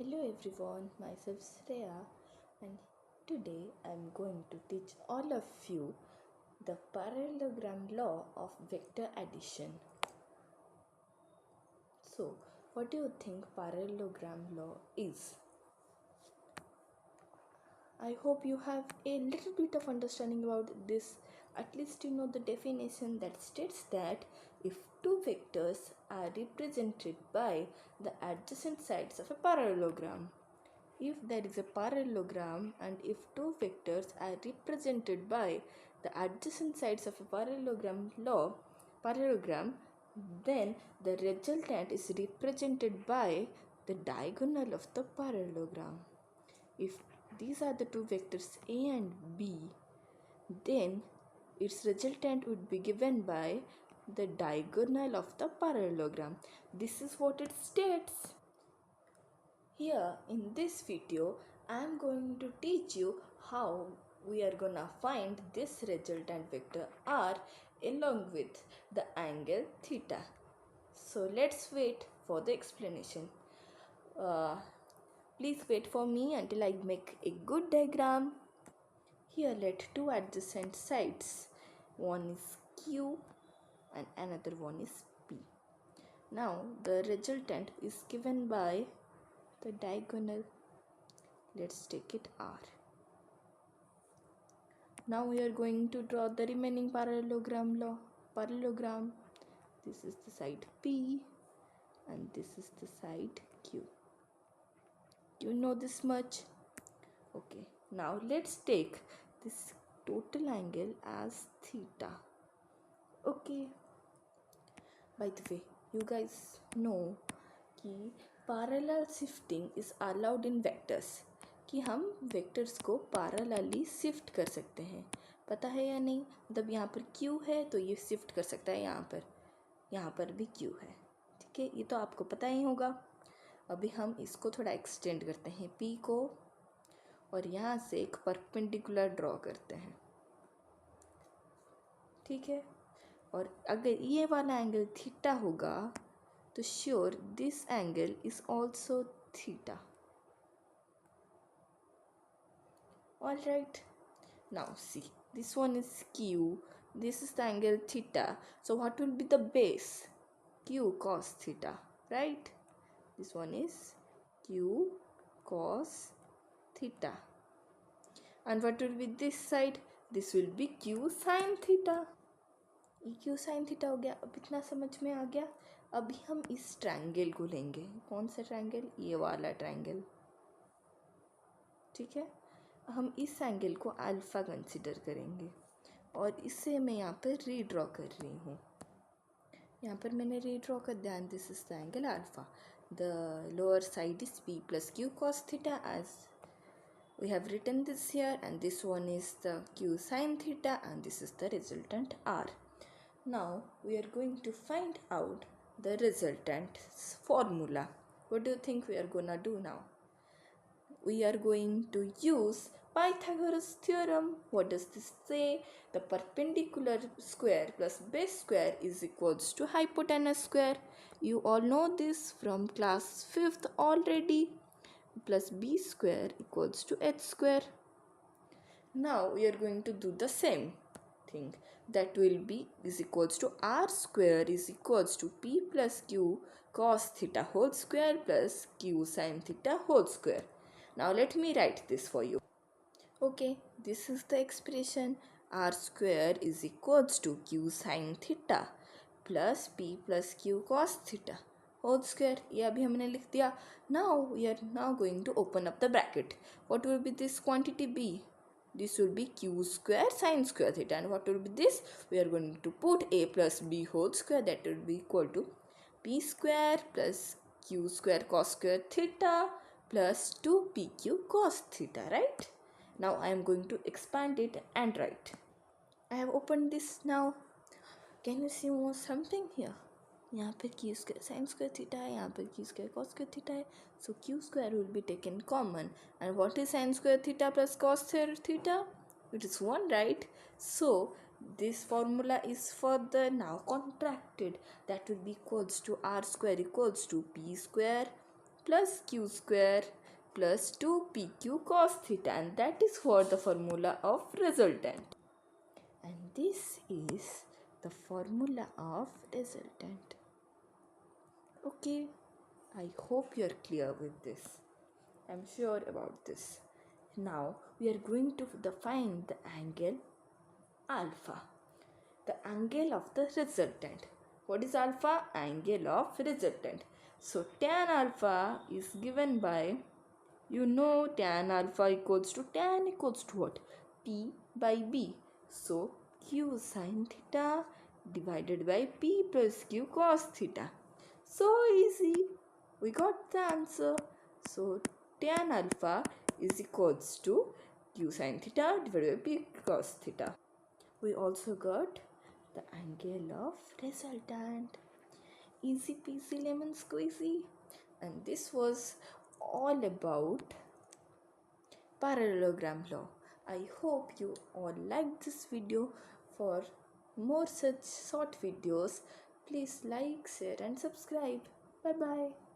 Hello everyone, myself Shreya, and today I'm going to teach all of you the parallelogram law of vector addition. So, what do you think parallelogram law is? I hope you have a little bit of understanding about this. At least you know the definition that states that if two vectors are represented by the adjacent sides of a parallelogram, if there is a parallelogram and if two vectors are represented by the adjacent sides of a parallelogram, then the resultant is represented by the diagonal of the parallelogram. If these are the two vectors A and B, then its resultant would be given by the diagonal of the parallelogram. This is what it states. Here in this video, I am going to teach you how we are gonna find this resultant vector R along with the angle theta. So let's wait for the explanation. Please wait for me until I make a good diagram. Here let two adjacent sides, one is Q and another one is P. Now the resultant is given by the diagonal. Let's take it R. Now we are going to draw the remaining parallelogram. This is the side P and this is the side Q. You know this much? Okay, now let's take this total angle as theta. Okay. By the way, you guys know कि parallel shifting is allowed in vectors, कि हम vectors को parallelly shift कर सकते हैं. पता है या नहीं? मतलब यहाँ पर Q है तो ये शिफ्ट कर सकता है यहाँ पर भी Q है. ठीक है, ये तो आपको पता ही होगा. अभी हम इसको थोड़ा एक्सटेंड करते हैं P को और यहाँ से एक परपेंडिकुलर ड्रॉ करते हैं. ठीक है, और अगर ये वाला एंगल थीटा होगा तो sure this angle is also theta. Alright, now see, this one is Q, this is the angle theta, so what will be the base? Q cos theta, right? This one is Q cos theta. And what will be this side? This will be Q sin theta. Q sin theta हो गया. अब इतना समझ में आ गया. अभी हम इस ट्रायंगल को लेंगे. कौन सा ट्रायंगल? ये वाला ट्रायंगल. ठीक है, हम इस एंगल को अल्फा कंसिडर करेंगे और इसे मैं यहाँ पर रीड्रॉ कर रही हूँ. यहाँ पर मैंने रीड्रॉ कर दिया. This is the angle alpha. The lower side is P plus Q cos theta as we have written this here, and this one is the Q sin theta and this is the resultant R. Now we are going to find out the resultant's formula. What do you think we are gonna do now? We are going to use Pythagoras theorem. What does this say? The perpendicular square plus base square is equals to hypotenuse square. You all know this from class 5th already. Plus b square equals to h square. Now we are going to do the same thing. That will be is equals to r square is equals to P plus Q cos theta whole square plus Q sin theta whole square. Now let me write this for you. Okay, this is the expression. R square is equals to Q sin theta plus P plus Q cos theta whole square. ये अभी हमने लिख दिया. Now we are now going to open up the bracket. What will be this quantity B? This will be Q square sin square theta. And what will be this? We are going to put A plus B whole square. That will be equal to P square plus Q square cos square theta plus 2PQ cos theta, right? Now I am going to expand it and write. I have opened this now. Can you see more something here? यहाँ पर Q square sin square theta है, यहाँ पर Q square cos square theta है. So Q square will be taken common. And what is sin square theta plus cos square theta? It is 1, right? So this formula is further now contracted. That will be equals to R square equals to P square plus q square plus 2pq cos theta, and that is for the formula of resultant. And this is the formula of resultant. Okay, I hope you are clear with this. I'm sure about this. Now we are going to define the angle alpha, the angle of the resultant. What is alpha? Angle of resultant. So tan alpha is given by, tan alpha equals to what? P by B. So Q sin theta divided by P plus Q cos theta. So easy. We got the answer. So tan alpha is equals to Q sin theta divided by P cos theta. We also got the angle of resultant. Easy peasy lemon squeezy. And this was all about parallelogram law. I hope you all liked this video. For more such short videos, please like, share and subscribe. Bye bye.